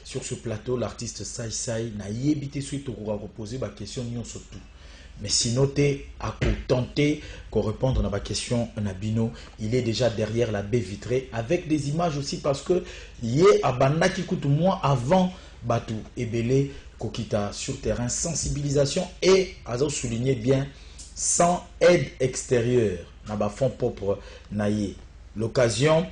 sur ce plateau, l'artiste Sai Sai n'a évité suite au reposer ma question surtout. Mais si noté, à tenter qu'on répondre à ma question, Nabino, il est déjà derrière la baie vitrée avec des images aussi parce que il est à Banaki moins avant Batu Ebele Kokita sur terrain, sensibilisation et, à souligner bien, sans aide extérieure, n'a fonds propre naïe. L'occasion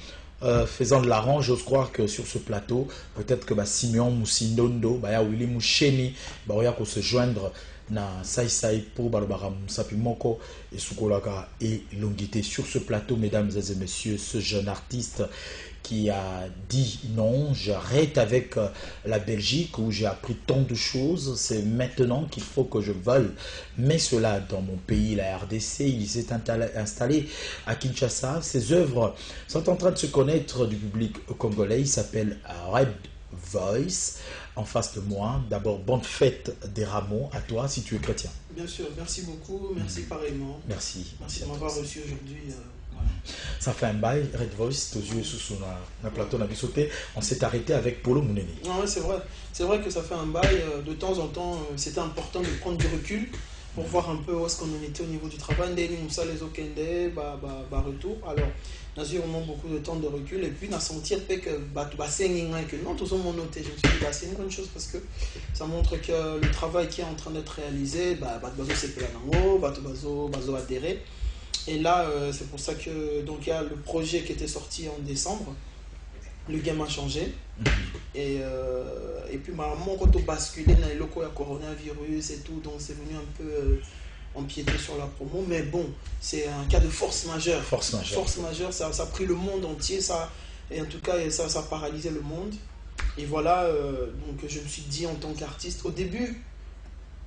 faisant de l'arrange, j'ose croire que sur ce plateau, peut-être que Simeon Moussindondo, Willy Moucheni, va se joindre na Sai Sai pour Barbara Moussapimoko et Soukolaka et Longité. Sur ce plateau, mesdames et messieurs, ce jeune artiste qui a dit non, j'arrête avec la Belgique où j'ai appris tant de choses, c'est maintenant qu'il faut que je vole. Mais cela dans mon pays, la RDC, il s'est installé à Kinshasa. Ses œuvres sont en train de se connaître du public congolais. Il s'appelle Red Voice. En face de moi, d'abord, bonne fête des rameaux à toi si tu es chrétien. Bien sûr, merci beaucoup, merci pareillement. Merci. Merci de m'avoir reçu aujourd'hui. Voilà. Ça fait un bail, Red Voice, aux yeux sous le plateau, on a sauté. On s'est arrêté avec Polo Mouneni. Ouais, c'est vrai que ça fait un bail. De temps en temps, c'était important de prendre du recul pour voir un peu où est-ce qu'on en était au niveau du travail. Ça les okende, retour. Alors, on a eu vraiment beaucoup de temps de recul et puis on a senti que non, tout le monde noté. Je me suis dit, c'est une bonne chose parce que ça montre que le travail qui est en train d'être réalisé, adhéré. Et là, c'est pour ça que donc il y a le projet qui était sorti en décembre. Le game a changé. Et puis, quand on a basculé dans les locaux, il y a coronavirus et tout, donc c'est venu un peu empiéter sur la promo. Mais bon, c'est un cas de force majeure. Force majeure, ça a pris le monde entier. Et en tout cas, ça a paralysé le monde. Et voilà, donc je me suis dit en tant qu'artiste, au début,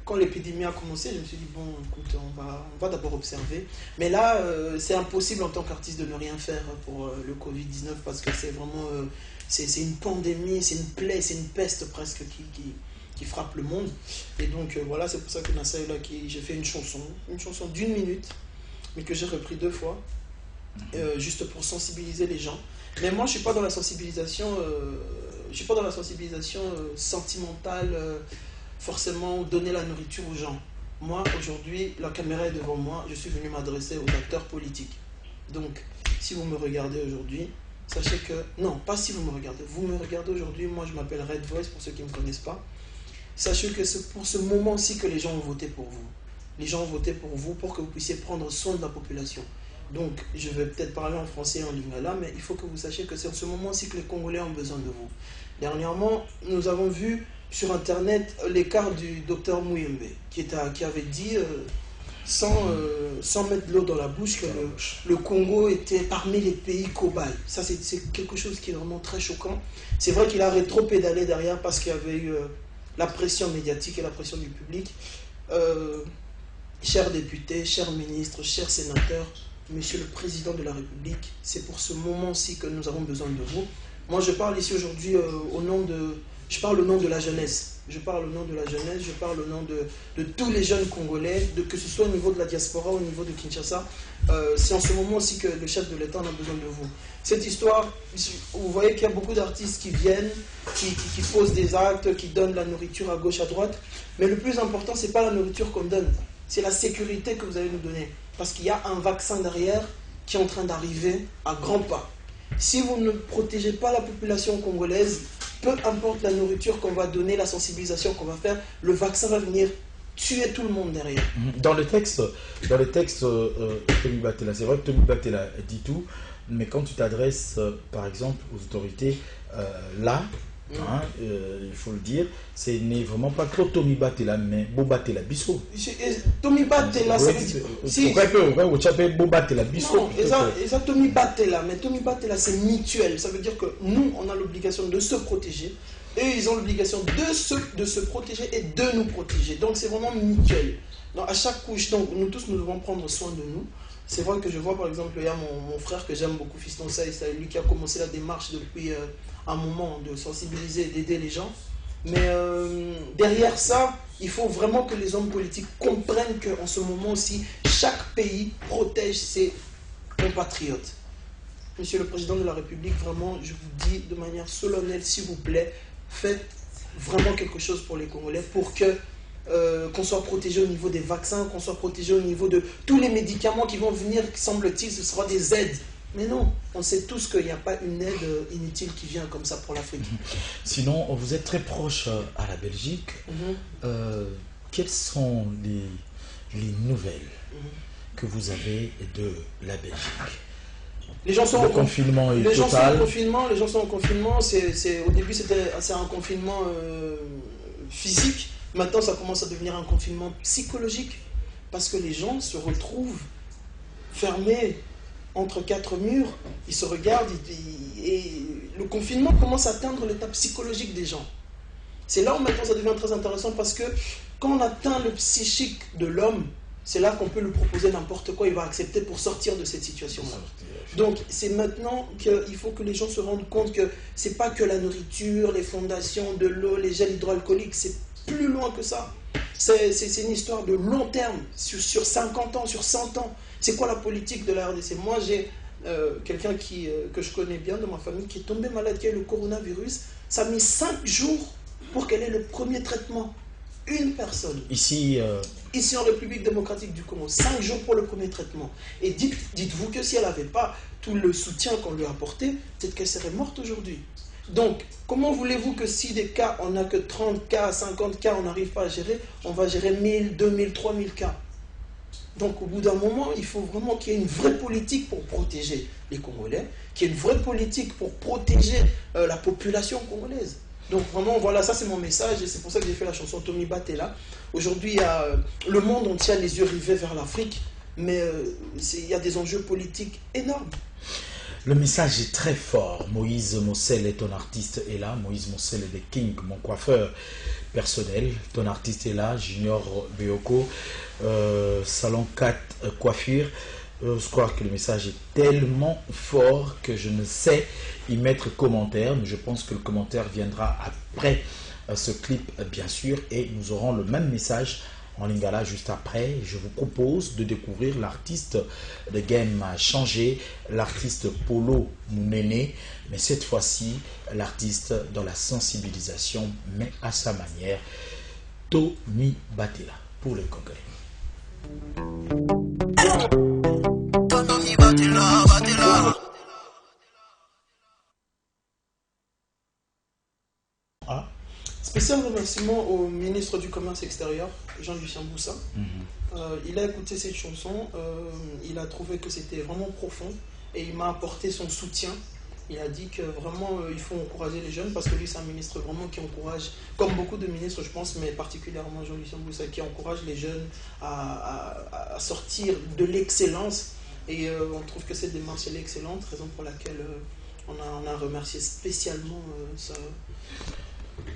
quand l'épidémie a commencé, je me suis dit, bon, écoute, on va d'abord observer. Mais là, c'est impossible en tant qu'artiste de ne rien faire pour le Covid-19 parce que c'est vraiment, c'est une pandémie, c'est une plaie, c'est une peste presque qui frappe le monde. Et donc, voilà, c'est pour ça que dans celle-là, j'ai fait une chanson d'1 minute, mais que j'ai repris 2 fois, juste pour sensibiliser les gens. Mais moi, je ne suis pas dans la sensibilisation, sentimentale, forcément donner la nourriture aux gens. Moi, aujourd'hui, la caméra est devant moi, je suis venu m'adresser aux acteurs politiques. Donc, si vous me regardez aujourd'hui, sachez que... Non, pas si vous me regardez aujourd'hui, moi je m'appelle Red Voice pour ceux qui ne me connaissent pas. Sachez que c'est pour ce moment-ci que les gens ont voté pour vous. Les gens ont voté pour vous pour que vous puissiez prendre soin de la population. Donc, je vais peut-être parler en français et en lingala, mais il faut que vous sachiez que c'est en ce moment-ci que les Congolais ont besoin de vous. Dernièrement, nous avons vu sur Internet l'écart du docteur Mouyembe, qui avait dit, sans mettre de l'eau dans la bouche, que le Congo était parmi les pays cobayes. Ça, c'est quelque chose qui est vraiment très choquant. C'est vrai qu'il a rétro-pédalé derrière parce qu'il y avait eu la pression médiatique et la pression du public. Chers députés, chers ministres, chers sénateurs, Monsieur le Président de la République, c'est pour ce moment-ci que nous avons besoin de vous. Moi, je parle ici aujourd'hui je parle au nom de la jeunesse. Je parle au nom de la jeunesse, je parle au nom de tous les jeunes Congolais, que ce soit au niveau de la diaspora, au niveau de Kinshasa. C'est en ce moment aussi que le chef de l'État en a besoin de vous. Cette histoire, vous voyez qu'il y a beaucoup d'artistes qui viennent, qui posent des actes, qui donnent la nourriture à gauche, à droite. Mais le plus important, ce n'est pas la nourriture qu'on donne, c'est la sécurité que vous allez nous donner. Parce qu'il y a un vaccin derrière qui est en train d'arriver à grands pas. Si vous ne protégez pas la population congolaise, peu importe la nourriture qu'on va donner, la sensibilisation qu'on va faire, le vaccin va venir tuer tout le monde derrière. Dans le texte, Tommy Batela, c'est vrai que Tommy Batela dit tout, mais quand tu t'adresses, par exemple, aux autorités, là, il faut le dire, ce n'est vraiment pas trop Tommy Batela, mais Bobatela Bisso. Tommy Batela, ça veut dire... Si, Bobatela Bisso. Non, et ça Tommy Batela, mais Tommy Batela c'est mutuel. Ça veut dire que nous, on a l'obligation de se protéger, et ils ont l'obligation de se protéger et de nous protéger. Donc c'est vraiment mutuel. Donc, à chaque couche, donc, nous tous, nous devons prendre soin de nous. C'est vrai que je vois par exemple, il y a mon frère que j'aime beaucoup, Fiston Saï, c'est lui qui a commencé la démarche depuis un moment de sensibiliser et d'aider les gens. Mais derrière ça, il faut vraiment que les hommes politiques comprennent qu'en ce moment aussi, chaque pays protège ses compatriotes. Monsieur le Président de la République, vraiment, je vous dis de manière solennelle, s'il vous plaît, faites vraiment quelque chose pour les Congolais pour que qu'on soit protégé au niveau des vaccins, qu'on soit protégé au niveau de tous les médicaments qui vont venir, semble-t-il, ce sera des aides. Mais non, on sait tous qu'il n'y a pas une aide inutile qui vient comme ça pour l'Afrique. Sinon, vous êtes très proche à la Belgique. Quelles sont les nouvelles que vous avez de la Belgique? Les gens sont le confinement est total. Les gens sont en confinement. Au début, c'était un confinement physique. Maintenant, ça commence à devenir un confinement psychologique parce que les gens se retrouvent fermés entre quatre murs. Ils se regardent et le confinement commence à atteindre l'état psychologique des gens. C'est là où maintenant ça devient très intéressant parce que quand on atteint le psychique de l'homme, c'est là qu'on peut lui proposer n'importe quoi, il va accepter pour sortir de cette situation-là. Donc c'est maintenant qu'il faut que les gens se rendent compte que c'est pas que la nourriture, les fondations, de l'eau, les gels hydroalcooliques, c'est plus loin que ça. C'est une histoire de long terme, sur 50 ans, sur 100 ans. C'est quoi la politique de la RDC? Moi j'ai quelqu'un que je connais bien de ma famille qui est tombé malade, qui a eu le coronavirus. Ça a mis 5 jours pour qu'elle ait le premier traitement. Une personne. Ici en République démocratique du Congo, 5 jours pour le premier traitement. Et dites-vous que si elle n'avait pas tout le soutien qu'on lui a apporté, peut-être qu'elle serait morte aujourd'hui. Donc, comment voulez-vous que si des cas, on n'a que 30 cas, 50 cas, on n'arrive pas à gérer, on va gérer 1000, 2000, 3000 cas. Donc, au bout d'un moment, il faut vraiment qu'il y ait une vraie politique pour protéger les Congolais, qu'il y ait une vraie politique pour protéger la population congolaise. Donc vraiment, voilà, ça c'est mon message et c'est pour ça que j'ai fait la chanson Tommy Batella. Aujourd'hui, le monde entier a les yeux rivés vers l'Afrique, mais il y a des enjeux politiques énormes. Le message est très fort. Moïse Mossel est ton artiste est là. Moïse Mossel est de King, mon coiffeur personnel. Ton artiste est là. Junior Beoko, Salon 4 Coiffure. Je crois que le message est tellement fort que je ne sais y mettre commentaire, mais je pense que le commentaire viendra après ce clip, bien sûr, et nous aurons le même message en lingala juste après. Je vous propose de découvrir l'artiste de Game a changé, l'artiste Polo Mounene, mais cette fois-ci, l'artiste dans la sensibilisation, mais à sa manière, Tommy Batella, pour les Congolais. Spécial remerciement au ministre du Commerce extérieur, Jean-Lucien Boussa. Il a écouté cette chanson, il a trouvé que c'était vraiment profond et il m'a apporté son soutien. Il a dit que vraiment il faut encourager les jeunes parce que lui c'est un ministre vraiment qui encourage, comme beaucoup de ministres je pense, mais particulièrement Jean-Lucien Boussa, qui encourage les jeunes à sortir de l'excellence. Et on trouve que cette démarche est excellente, raison pour laquelle on a remercié spécialement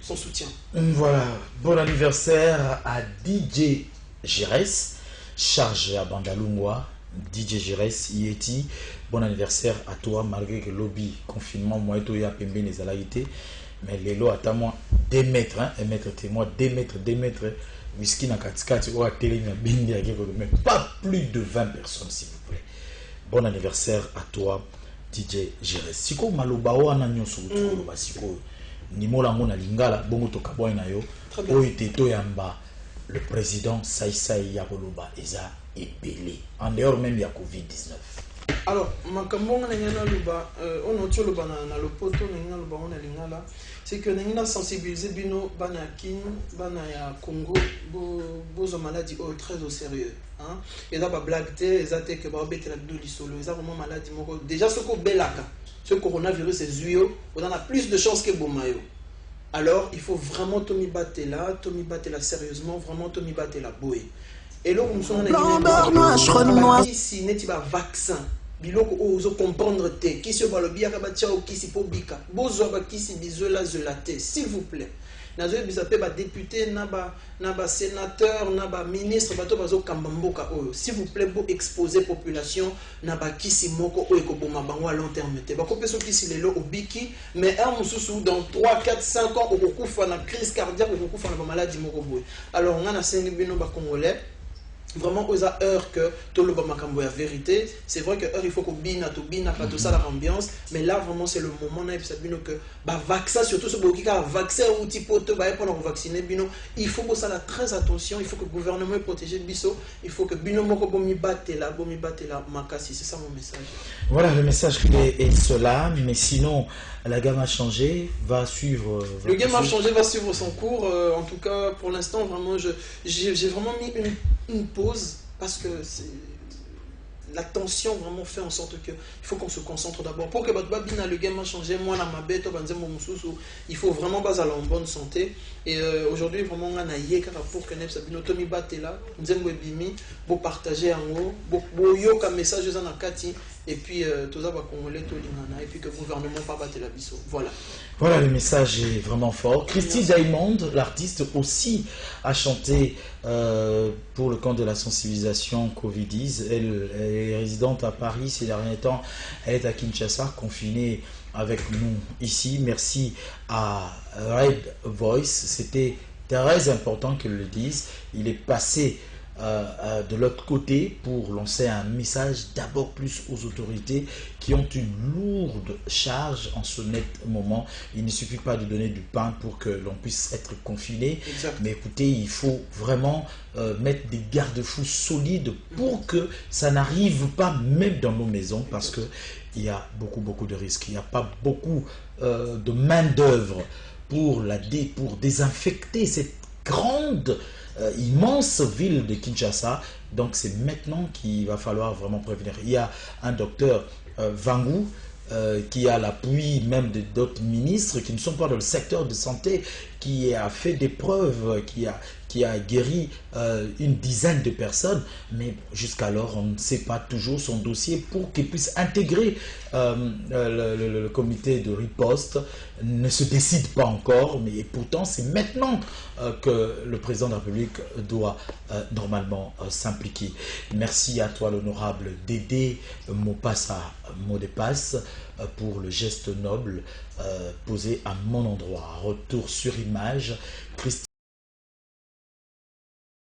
son soutien. Voilà, bon anniversaire à DJ Gires, charge à Bandalungwa, DJ Gires, Yeti, bon anniversaire à toi, malgré que lobby, confinement, moi et toi, il y a pembe les alarités, mais les lots à moi 2 mètres, hein, 1 mètre, moi 2 mètres, whisky na katikati, ou à télé, mais pas plus de 20 personnes, s'il vous plaît. Bon anniversaire à toi, DJ Gires. Siko maloba wana nyoso utoloba siko ni molango na lingala bongo to kaboy na yo o iteto yamba le président Saïsaï Yakoloba eza ebele en dehors même ya Covid-19. Alors makambo na ngana luba on otio luba na lopoto na ngana luba on lingala c'est que na sensibiliser bino bana kin bana ya Congo bozo maladie très au sérieux. Et là, blague, et que vraiment maladie. Déjà, ce qu'on belaka, ce coronavirus est zuyo, on a plus de chances que Bomayo. Alors, il faut vraiment Tommy Batella sérieusement, vraiment Tommy Batella boy. Et là, nous sommes en ici, n'est-il pas vaccin? Biloko ozo comprendre te, qui se va le bien rabatia ou qui s'y pobika. Bozo va qui s'y bisola zelate, s'il vous plaît. Nazo bisape ba député naba sénateur naba ministre bato bazo kambamboka oyo s'il vous plaît bo exposer population naba kisi moko oyo ko boma bango à long terme te ba kopeso kisi lelo obiki mais un mususu dans 3 4 5 ans okokufa na crise cardiaque okokufa na maladie moko boy. Alors on a sengi bino ba congolais vraiment aux heures que tout le makambo la vérité. C'est vrai que heure il faut que bina tout ça l'ambiance, mais là vraiment c'est le moment que vaccin, surtout ce qui a vaccin ou type auto pendant vacciner bino, il faut que ça la très attention, il faut que le gouvernement protège biso, il faut que bino moko bomi batte la makasi, c'est ça mon message. Voilà, le message est cela, mais sinon la gamme a changé, va suivre. Le game a changé, va suivre son cours. En tout cas, pour l'instant, vraiment, j'ai vraiment mis une pause parce que la tension vraiment fait en sorte que il faut qu'on se concentre d'abord. Pour que le game a changé, moi, dans ma bête, il faut vraiment baser en bonne santé. Et aujourd'hui, vraiment, on a pour que Tomi batte là, pour partager en haut, pour yoka message dans la kati. Et puis, tout ça va congolais, tout et puis que le gouvernement pas battre la biseau. Voilà. Voilà, le message est vraiment fort. Christy Diamond, l'artiste, aussi a chanté pour le camp de la sensibilisation Covid-10. Elle est résidente à Paris ces derniers temps. Elle est à Kinshasa, confinée avec nous ici. Merci à Red Voice. C'était très important qu'elle le dise. Il est passé de l'autre côté pour lancer un message d'abord plus aux autorités qui ont une lourde charge en ce net moment. Il ne suffit pas de donner du pain pour que l'on puisse être confiné. Exact. Mais écoutez, il faut vraiment mettre des garde-fous solides pour que ça n'arrive pas même dans nos maisons, parce que il y a beaucoup de risques. Il n'y a pas beaucoup de main d'œuvre pour désinfecter cette grande immense ville de Kinshasa. Donc c'est maintenant qu'il va falloir vraiment prévenir. Il y a un docteur Vangou qui a l'appui même d'autres ministres qui ne sont pas dans le secteur de santé, qui a fait des preuves, qui a guéri une dizaine de personnes, mais jusqu'alors on ne sait pas toujours son dossier pour qu'il puisse intégrer le comité de riposte. Ne se décide pas encore, mais pourtant c'est maintenant que le président de la République doit normalement s'impliquer. Merci à toi l'honorable Dédé Mopassa Modepasse pour le geste noble posé à mon endroit. Retour sur image.